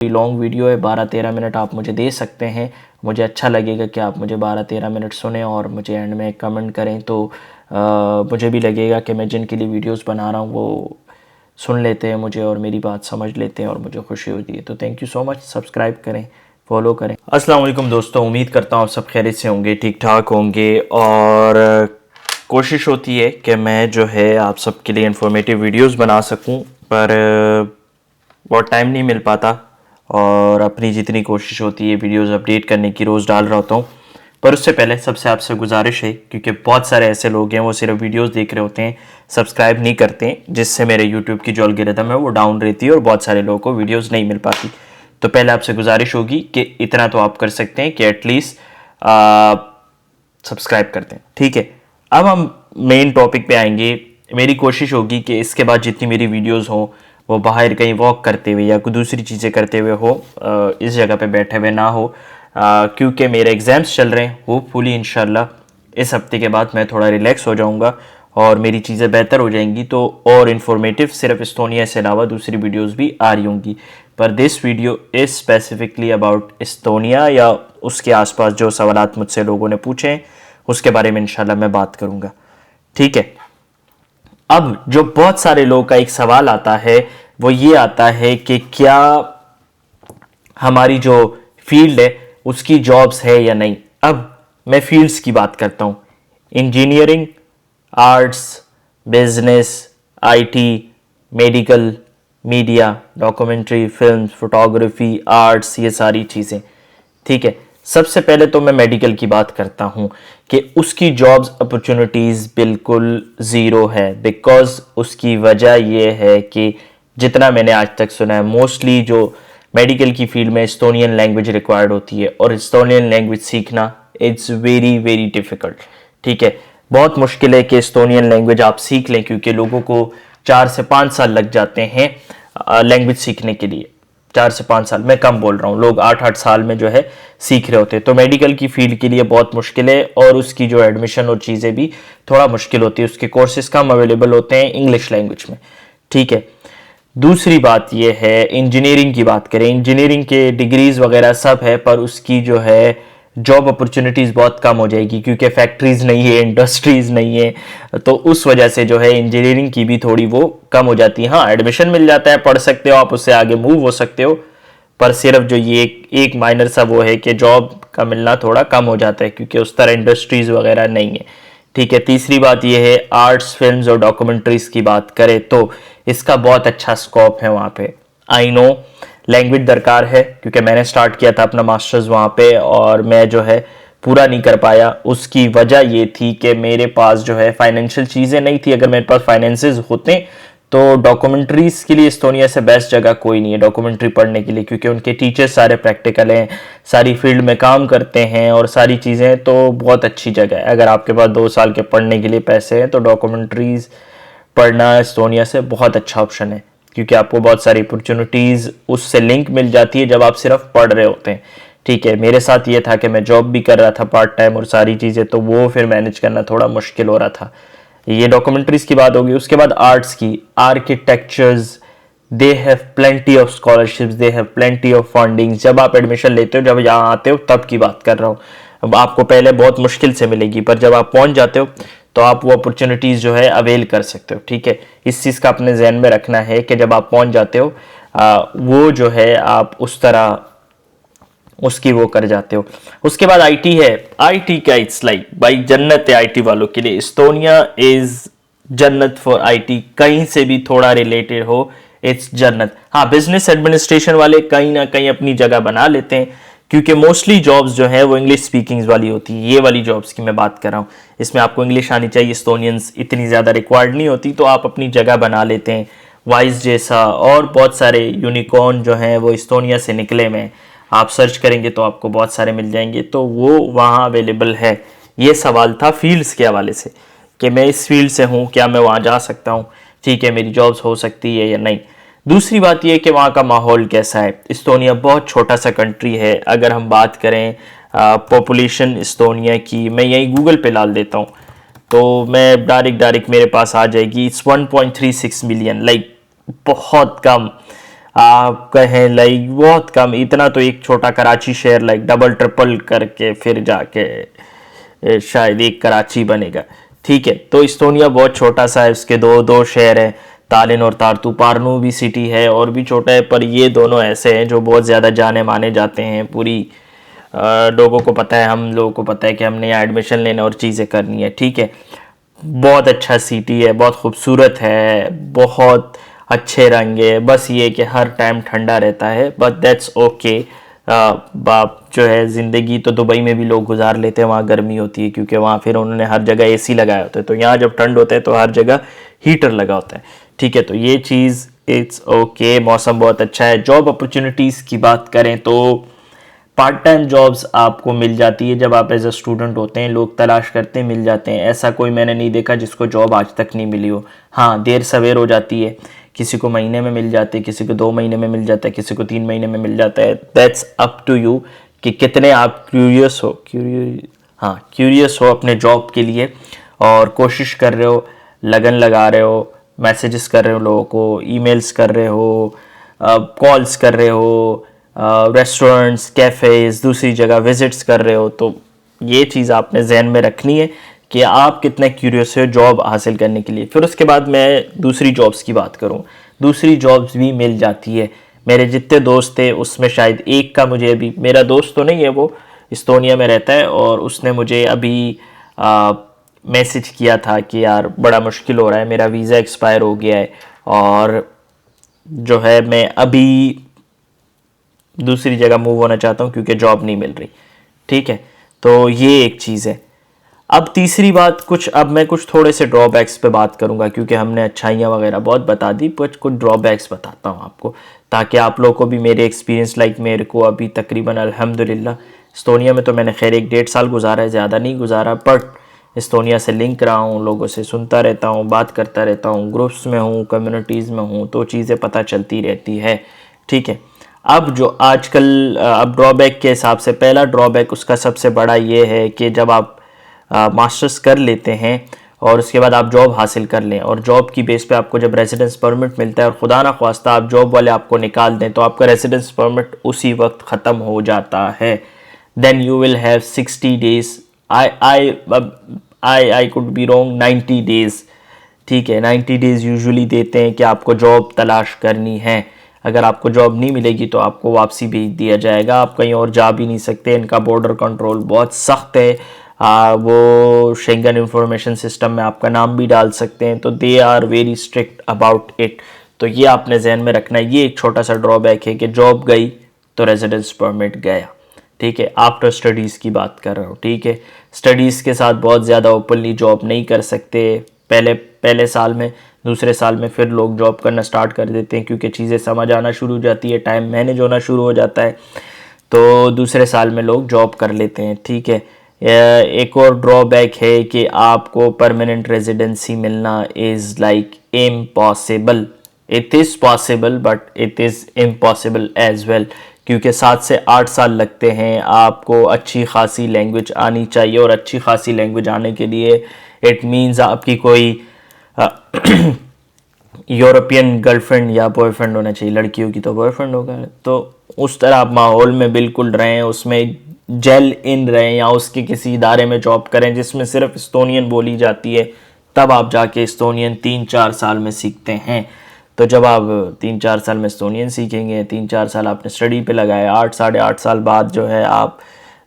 Long video है, 12-13 minute आप मुझे दे सकते हैं। मुझे अच्छा लगेगा कि आप मुझे 12-13 मिनट सुने और मुझे एंड में कमेंट करें, तो मुझे भी लगेगा कि मैं जिनके लिए वीडियोस बना रहा हूँ वो सुन लेते हैं मुझे और मेरी बात समझ लेते हैं और मुझे खुशी होती है। तो thank you so much. Subscribe करें, फॉलो करें। अस्सलाम वालेकुम दोस्तों, उम्मीद करता हूँ सब खैरियत से होंगे, ठीक ठाक होंगे। और कोशिश होती है कि मैं जो है आप सबके लिए इन्फॉर्मेटिव वीडियोस बना सकूं, पर बहुत टाइम नहीं मिल पाता और अपनी जितनी कोशिश होती है वीडियोस अपडेट करने की रोज़ डाल रहा होता हूँ। पर उससे पहले सबसे आपसे गुजारिश है, क्योंकि बहुत सारे ऐसे लोग हैं वो सिर्फ वीडियोस देख रहे होते हैं, सब्सक्राइब नहीं करते हैं, जिससे मेरे यूट्यूब की जो एल्गोरिथम है वो डाउन रहती है और बहुत सारे लोगों को वीडियोस नहीं मिल पाती। तो पहले आपसे गुजारिश होगी कि इतना तो आप कर सकते हैं कि एटलीस्ट सब्सक्राइब करते हैं, ठीक है। अब हम मेन टॉपिक पे आएंगे। मेरी कोशिश होगी कि इसके बाद जितनी मेरी वीडियोस हों वो बाहर कहीं वॉक करते हुए या कोई दूसरी चीज़ें करते हुए हो, इस जगह पे बैठे हुए ना हो, क्योंकि मेरे एग्ज़ाम्स चल रहे हैं। होपफुली इंशाल्लाह इस हफ्ते के बाद मैं थोड़ा रिलैक्स हो जाऊंगा और मेरी चीज़ें बेहतर हो जाएंगी, तो और इन्फॉर्मेटिव सिर्फ एस्तोनिया से अलावा दूसरी वीडियोस भी आ रही होंगी। पर this video is specifically about Estonia या उसके आसपास जो सवालात मुझसे लोगों ने पूछे हैं उसके बारे में इंशाल्लाह मैं बात करूंगा, ठीक है। अब जो बहुत सारे लोगों का एक सवाल आता है वो ये आता है कि क्या हमारी जो फील्ड है उसकी जॉब्स है या नहीं। अब मैं फील्ड्स की बात करता हूँ। Engineering, arts, business, IT, medical, media, documentary, film, photography, arts, ये सारी चीज़ें, ठीक है। सबसे पहले तो मैं मेडिकल की बात करता हूं कि उसकी जॉब्स अपॉर्चुनिटीज़ बिल्कुल ज़ीरो है। बिकॉज उसकी वजह यह है कि जितना मैंने आज तक सुना है, मोस्टली जो मेडिकल की फील्ड में एस्तोनियन लैंग्वेज रिक्वायर्ड होती है और एस्तोनियन लैंग्वेज सीखना इट्स वेरी वेरी डिफ़िकल्ट, ठीक है। बहुत मुश्किल है कि एस्तोनियन लैंग्वेज आप सीख लें, क्योंकि लोगों को 4 से 5 साल लग जाते हैं लैंग्वेज सीखने के लिए। 4 से 5 साल, मैं कम बोल रहा हूँ, लोग 8-8 साल में जो है सीख रहे होते हैं। तो मेडिकल की फील्ड के लिए बहुत मुश्किल है और उसकी जो एडमिशन और चीज़ें भी थोड़ा मुश्किल होती है। उसके कोर्सेज कम अवेलेबल होते हैं इंग्लिश लैंग्वेज में, ठीक है। दूसरी बात यह है, इंजीनियरिंग की बात करें, इंजीनियरिंग के डिग्रीज वगैरह सब है, पर उसकी जो है जॉब अपॉर्चुनिटीज़ बहुत कम हो जाएगी, क्योंकि फैक्ट्रीज नहीं है, इंडस्ट्रीज नहीं है। तो उस वजह से जो है इंजीनियरिंग की भी थोड़ी वो कम हो जाती है। हाँ, एडमिशन मिल जाता है, पढ़ सकते हो आप, उससे आगे मूव हो सकते हो, पर सिर्फ जो ये एक माइनर सा वो है कि जॉब का मिलना थोड़ा कम हो जाता है, क्योंकि उस तरह इंडस्ट्रीज वगैरह नहीं है, ठीक है। तीसरी बात यह है, आर्ट्स, फिल्म्स और डॉक्यूमेंट्रीज की बात करें तो इसका बहुत अच्छा स्कोप है वहाँ पे। आई नो लैंग्वेज दरकार है, क्योंकि मैंने स्टार्ट किया था अपना मास्टर्स वहाँ पे और मैं जो है पूरा नहीं कर पाया। उसकी वजह ये थी कि मेरे पास जो है फाइनेंशियल चीज़ें नहीं थी। अगर मेरे पास फाइनेंसेस होते तो डॉक्यूमेंट्रीज़ के लिए एस्तोनिया से बेस्ट जगह कोई नहीं है डॉक्यूमेंट्री पढ़ने के लिए, क्योंकि उनके टीचर्स सारे प्रैक्टिकल हैं, सारी फील्ड में काम करते हैं और सारी चीज़ें, तो बहुत अच्छी जगह है। अगर आपके पास 2 साल के पढ़ने के लिए पैसे हैं तो डॉक्यूमेंट्रीज़ पढ़ना एस्तोनिया से बहुत अच्छा ऑप्शन है, क्योंकि आपको बहुत सारी अपॉर्चुनिटीज़ उससे लिंक मिल जाती है जब आप सिर्फ पढ़ रहे होते हैं, ठीक है। मेरे साथ ये था कि मैं जॉब भी कर रहा था पार्ट टाइम और सारी चीज़ें, तो वो फिर मैनेज करना थोड़ा मुश्किल हो रहा था। ये डॉक्यूमेंट्रीज की बात होगी। उसके बाद आर्ट्स की, architectures, they have plenty of scholarships, they have plenty of funding. जब आप एडमिशन लेते हो, जब यहाँ आते हो, तब की बात कर रहा हूँ। अब आपको पहले बहुत मुश्किल से मिलेगी, पर जब आप पहुंच जाते हो तो आप वो अपॉर्चुनिटीज़ जो है अवेल कर सकते हो, ठीक है। इस चीज़ का अपने जहन में रखना है कि जब आप पहुंच जाते हो वो जो है आप उस तरह उसकी वो कर जाते हो। उसके बाद आईटी है। आईटी का इट्स लाइक भाई जन्नत है आईटी वालों के लिए। एस्तोनिया इज जन्नत फॉर आईटी। कहीं से भी थोड़ा रिलेटेड हो, इट्स जन्नत। हाँ, बिजनेस एडमिनिस्ट्रेशन वाले कहीं ना कहीं अपनी जगह बना लेते हैं, क्योंकि मोस्टली जॉब्स जो है वो इंग्लिश स्पीकिंग वाली होती है। ये वाली जॉब्स की मैं बात कर रहा हूँ, इसमें आपको इंग्लिश आनी चाहिए। एस्तोनियंस इतनी ज़्यादा रिक्वायर्ड नहीं होती, तो आप अपनी जगह बना लेते हैं। वाइस जैसा और बहुत सारे यूनिकॉर्न जो हैं वो एस्तोनिया से निकले में, आप सर्च करेंगे तो आपको बहुत सारे मिल जाएंगे, तो वो वहाँ अवेलेबल है। ये सवाल था फील्ड्स के हवाले से कि मैं इस फील्ड से हूँ, क्या मैं वहाँ जा सकता हूँ, ठीक है, मेरी जॉब्स हो सकती है या नहीं। दूसरी बात यह कि वहाँ का माहौल कैसा है। एस्तोनिया बहुत छोटा सा कंट्री है। अगर हम बात करें पॉपुलेशन एस्तोनिया की, मैं यही गूगल पे डाल देता हूँ तो मैं डायरेक्ट मेरे पास आ जाएगी। इट्स 1.36 मिलियन, लाइक बहुत कम। आप कहें लाइक बहुत कम, इतना तो एक छोटा कराची शहर लाइक डबल ट्रिपल करके फिर जाके शायद एक कराची बनेगा। ठीक है, तो इस्तोनिया बहुत छोटा सा है, उसके दो दो शहर हैं, तालिन और तारतू। पार्नू भी सिटी है और भी छोटा है, पर ये दोनों ऐसे हैं जो बहुत ज़्यादा जाने माने जाते हैं। पूरी लोगों को पता है, हम लोगों को पता है कि हमने यहाँ एडमिशन लेना और चीज़ें करनी है। ठीक है, बहुत अच्छा सिटी है, बहुत खूबसूरत है, बहुत अच्छे रंग है। बस ये कि हर टाइम ठंडा रहता है, बट दैट्स ओके। बाप जो है ज़िंदगी तो दुबई में भी लोग गुजार लेते हैं, वहाँ गर्मी होती है क्योंकि वहाँ फिर उन्होंने हर जगह एसी लगाया होता है। तो यहाँ जब ठंड होता है तो हर जगह हीटर लगा होता है। ठीक है, तो ये चीज़ इट्स ओके। मौसम बहुत अच्छा है। जॉब अपॉर्चुनिटीज़ की बात करें तो पार्ट टाइम जॉब्स आपको मिल जाती है जब आप एज अ स्टूडेंट होते हैं, लोग तलाश करते हैं, मिल जाते हैं। ऐसा कोई मैंने नहीं देखा जिसको जॉब आज तक नहीं मिली हो। हाँ, देर सवेर हो जाती है, किसी को महीने में मिल जाती है, किसी को 2 महीने में मिल जाता है, किसी को 3 महीने में मिल जाता है। दैट्स अप टू यू कि कितने आप क्यूरियस हो अपने जॉब के लिए और कोशिश कर रहे हो, लगन लगा रहे हो, मैसेजेस कर रहे हो लोगों को, ईमेल्स कर रहे हो, कॉल्स कर रहे हो, रेस्टोरेंट्स, कैफ़ेज़, दूसरी जगह विज़िट्स कर रहे हो। तो ये चीज़ आपने जहन में रखनी है कि आप कितने क्यूरियस हो जॉब हासिल करने के लिए। फिर उसके बाद मैं दूसरी जॉब्स की बात करूँ, दूसरी जॉब्स भी मिल जाती है। मेरे जितने दोस्त थे उसमें शायद एक का मुझे अभी, मेरा दोस्त तो नहीं है, वो इस्तोनिया में रहता है, और उसने मुझे अभी मैसेज किया था कि यार बड़ा मुश्किल हो रहा है, मेरा वीज़ा एक्सपायर हो गया है और जो है मैं अभी दूसरी जगह मूव होना चाहता हूँ क्योंकि जॉब नहीं मिल रही। ठीक है, तो ये एक चीज़ है। अब तीसरी बात, अब मैं कुछ थोड़े से ड्रॉबैक्स पे बात करूँगा क्योंकि हमने अच्छाइयाँ वगैरह बहुत बता दी, पर कुछ ड्रॉबैक्स बताता हूँ आपको ताकि आप लोगों को भी मेरे एक्सपीरियंस लाइक मेरे को अभी तकरीबन अल्हम्दुलिल्लाह इस्तोनिया में तो मैंने खैर 1-1.5 साल गुजारा है, ज़्यादा नहीं गुजारा, बट इस्तोनिया से लिंक रहा हूँ, लोगों से सुनता रहता हूँ, बात करता रहता हूँ, ग्रुप्स में हूँ, कम्युनिटीज़ में हूँ, तो चीज़ें पता चलती रहती है। ठीक है, अब जो आजकल अब ड्रॉबैक के हिसाब से पहला ड्रॉबैक उसका सबसे बड़ा ये है कि जब आप मास्टर्स कर लेते हैं और उसके बाद आप जॉब हासिल कर लें और जॉब की बेस पे आपको जब रेजिडेंस परमिट मिलता है और खुदा ना ख्वास्ता आप जॉब वाले आपको निकाल दें तो आपका रेजिडेंस परमिट उसी वक्त ख़त्म हो जाता है। Then you will have 60 days, I could be wrong, 90 days. ठीक है, 90 डेज़ यूजुअली देते हैं कि आपको जॉब तलाश करनी है। अगर आपको जॉब नहीं मिलेगी तो आपको वापसी भेज दिया जाएगा, आप कहीं और जा भी नहीं सकते। इनका बॉर्डर कंट्रोल बहुत सख्त है। वो शेंगन इंफॉर्मेशन सिस्टम में आपका नाम भी डाल सकते हैं, तो they are very strict about it. तो ये आपने जहन में रखना है। ये एक छोटा सा ड्रॉबैक है कि जॉब गई तो रेजिडेंस परमिट गया। ठीक है, आफ्टर स्टडीज़ की बात कर रहा हूँ। ठीक है, स्टडीज़ के साथ बहुत ज़्यादा ओपनली जॉब नहीं कर सकते पहले साल में, दूसरे साल में फिर लोग जॉब करना स्टार्ट कर देते हैं क्योंकि चीज़ें समझ आना शुरू हो जाती है, टाइम मैनेज होना शुरू हो जाता है, तो दूसरे साल में लोग जॉब कर लेते हैं। ठीक है, एक और ड्रॉबैक है कि आपको परमानेंट रेजिडेंसी मिलना is like impossible. It is possible but it is impossible as well, क्योंकि 7 से 8 साल लगते हैं। आपको अच्छी खासी लैंग्वेज आनी चाहिए और अच्छी खासी लैंग्वेज आने के लिए इट मीन्स आपकी कोई यूरोपियन गर्लफ्रेंड या बॉयफ्रेंड होना चाहिए, लड़कियों की तो बॉयफ्रेंड होगा, तो उस तरह आप माहौल में बिल्कुल रहें, उसमें जेल इन रहें, या उसके किसी इदारे में जॉब करें जिसमें सिर्फ इस्तोनियन बोली जाती है, तब आप जाके इस्तोनियन 3-4 साल में सीखते हैं। तो जब आप 3-4 साल में इस्तोनियन सीखेंगे, 3-4 साल आपने स्टडी पे लगाए, 8-8.5 साल बाद जो है आप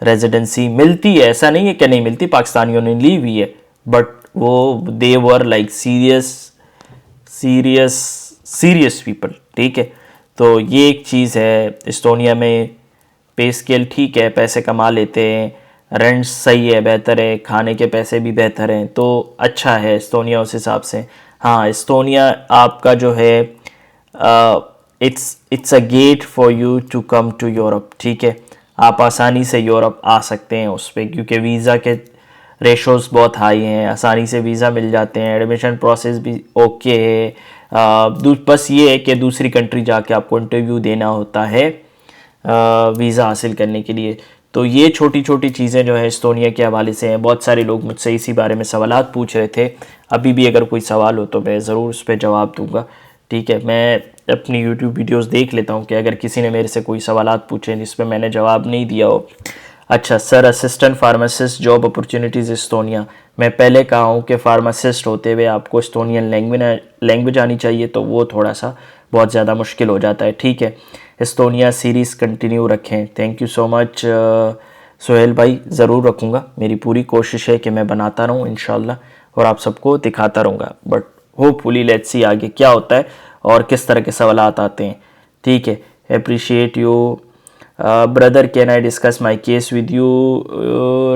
रेजिडेंसी मिलती है। ऐसा नहीं है कि नहीं मिलती, पाकिस्तानियों ने ली हुई है, बट वो दे वर लाइक सीरियस पीपल। ठीक है, तो ये एक चीज़ है। इस्तोनिया में पे स्केल ठीक है, पैसे कमा लेते हैं, रेंट सही है, बेहतर है, खाने के पैसे भी बेहतर हैं, तो अच्छा है इस्तोनिया उस हिसाब से। हाँ, इस्तोनिया आपका जो है it's a gate for you to come to Europe. ठीक है, आप आसानी से यूरोप आ सकते हैं उस पर, क्योंकि वीज़ा के रेशोज़ बहुत हाई हैं, आसानी से वीज़ा मिल जाते हैं, एडमिशन प्रोसेस भी ओके है। बस ये है कि दूसरी कंट्री जाके आपको इंटरव्यू देना होता है वीज़ा हासिल करने के लिए। तो ये छोटी छोटी चीज़ें जो है इस्तोनिया के हवाले से हैं। बहुत सारे लोग मुझसे इसी बारे में सवालात पूछ रहे थे, अभी भी अगर कोई सवाल हो तो मैं ज़रूर उस पर जवाब दूँगा। ठीक है, मैं अपनी यूट्यूब वीडियोस देख लेता हूँ कि अगर किसी ने मेरे से कोई सवालात पूछे जिस पे मैंने जवाब नहीं दिया हो। अच्छा sir, assistant pharmacist job opportunities Estonia. मैं पहले कहा हूँ कि फार्मासिस्ट होते हुए आपको एस्टोनियन लैंग्वेज आनी चाहिए, तो वो थोड़ा सा बहुत ज़्यादा मुश्किल हो जाता है। ठीक है, एस्टोनिया सीरीज़ कंटिन्यू रखें। Thank you so much Sohail भाई, ज़रूर रखूँगा। मेरी पूरी कोशिश है कि मैं बनाता रहूँ इंशाल्लाह और आप सबको दिखाता रहूँगा। बट होपफुली लेट्स सी आगे क्या होता है और किस तरह के सवालात आते हैं। ठीक है, appreciate you brother, can I discuss my case with you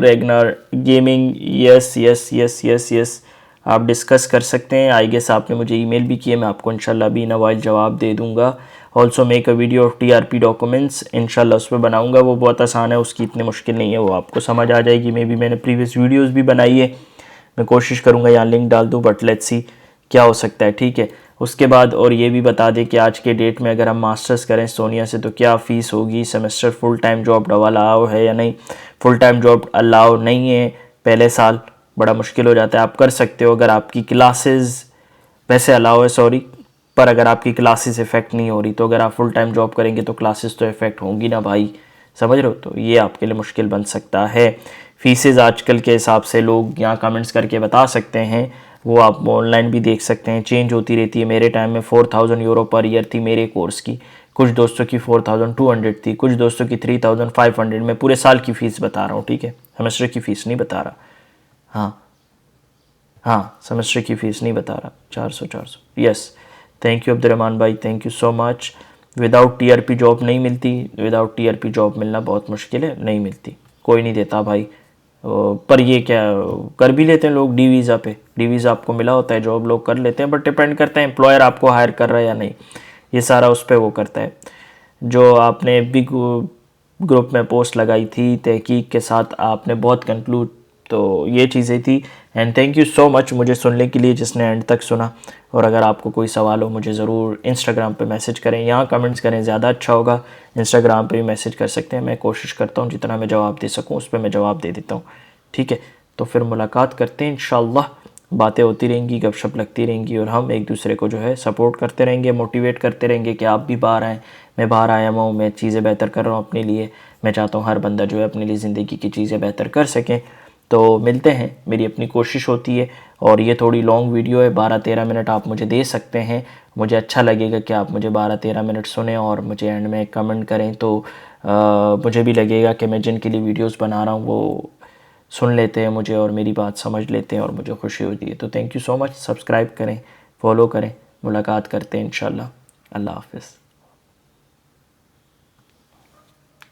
Ragnar gaming. Yes yes yes yes yes, आप डिस्कस कर सकते हैं। आई गेस आपने मुझे ईमेल भी किए, मैं आपको इंशाल्लाह भी इन अ वाइल जवाब दे दूंगा। Also make a video of TRP documents, इंशाल्लाह उस पर बनाऊंगा। वो बहुत आसान है, उसकी इतनी मुश्किल नहीं है, वो आपको समझ आ जाएगी। मे भी मैंने प्रीवियस वीडियोज़ भी बनाई है, मैं कोशिश करूँगा यहाँ लिंक डाल दूँ, बट लेट्स सी क्या हो सकता है। ठीक है, उसके बाद और ये भी बता दें कि आज के डेट में अगर हम मास्टर्स करें सोनिया से तो क्या फ़ीस होगी, semester full time job allow है या नहीं। फुल टाइम जॉब अलाउ नहीं है, पहले साल बड़ा मुश्किल हो जाता है। आप कर सकते हो अगर आपकी क्लासेस, वैसे अलाउ है सॉरी, पर अगर आपकी क्लासेस इफ़ेक्ट नहीं हो रही तो अगर आप फुल टाइम जॉब करेंगे तो क्लासेस तो इफ़ेक्ट होंगी ना भाई, समझ रहे हो। तो ये आपके लिए मुश्किल बन सकता है। फ़ीसेस आजकल के हिसाब से लोग यहाँ कमेंट्स करके बता सकते हैं, वो आप ऑनलाइन भी देख सकते हैं, चेंज होती रहती है। मेरे टाइम में 4000 यूरो पर ईयर थी मेरे कोर्स की, कुछ दोस्तों की 4200 थी, कुछ दोस्तों की 3500। मैं पूरे साल की फ़ीस बता रहा हूँ, ठीक है, सेमेस्टर की फ़ीस नहीं बता रहा। हाँ हाँ, सेमेस्टर की फ़ीस नहीं बता रहा। 400 यस। थैंक यू अब्दुलरहमान भाई, thank you so much. Without TRP job नहीं मिलती, विदाउट टीआरपी जॉब मिलना बहुत मुश्किल है, नहीं मिलती, कोई नहीं देता भाई। पर ये क्या कर भी लेते हैं लोग डी वीज़ा पे, डी वीज़ा आपको मिला होता है, जॉब लोग कर लेते हैं, बट डिपेंड करता है एम्प्लॉयर आपको हायर कर रहा है या नहीं, ये सारा उस पर वो करता है। जो आपने बिग ग्रुप में पोस्ट लगाई थी तहकीक के साथ, आपने बहुत कंक्लूड, तो ये चीज़ें थी। And thank you so much मुझे सुनने के लिए, जिसने एंड तक सुना। और अगर आपको कोई सवाल हो मुझे ज़रूर इंस्टाग्राम पे मैसेज करें, यहाँ कमेंट्स करें, ज़्यादा अच्छा होगा। इंस्टाग्राम पे भी मैसेज कर सकते हैं, मैं कोशिश करता हूँ जितना मैं जवाब दे सकूँ उस पर मैं जवाब दे देता हूँ। ठीक है, तो फिर मुलाकात करते हैं इंशाल्लाह, बातें होती रहेंगी, गपशप लगती रहेंगी और हम एक दूसरे को जो है सपोर्ट करते रहेंगे, मोटिवेट करते रहेंगे कि आप भी बाहर आएँ। मैं बाहर आया हुआ हूँ, मैं चीज़ें बेहतर कर रहा हूँ अपने लिए, मैं चाहता हूँ हर बंदा जो है अपने लिए ज़िंदगी की चीज़ें बेहतर कर सकें। तो मिलते हैं, मेरी अपनी कोशिश होती है। और ये थोड़ी लॉन्ग वीडियो है, 12-13 मिनट आप मुझे दे सकते हैं, मुझे अच्छा लगेगा कि आप मुझे 12-13 मिनट सुने और मुझे एंड में कमेंट करें, तो मुझे भी लगेगा कि मैं जिनके लिए वीडियोस बना रहा हूँ वो सुन लेते हैं मुझे और मेरी बात समझ लेते हैं और मुझे खुशी होती है। तो thank you so much, subscribe करें, फॉलो करें, मुलाकात करते हैं इंशाल्लाह। अल्लाह हाफ़िज़।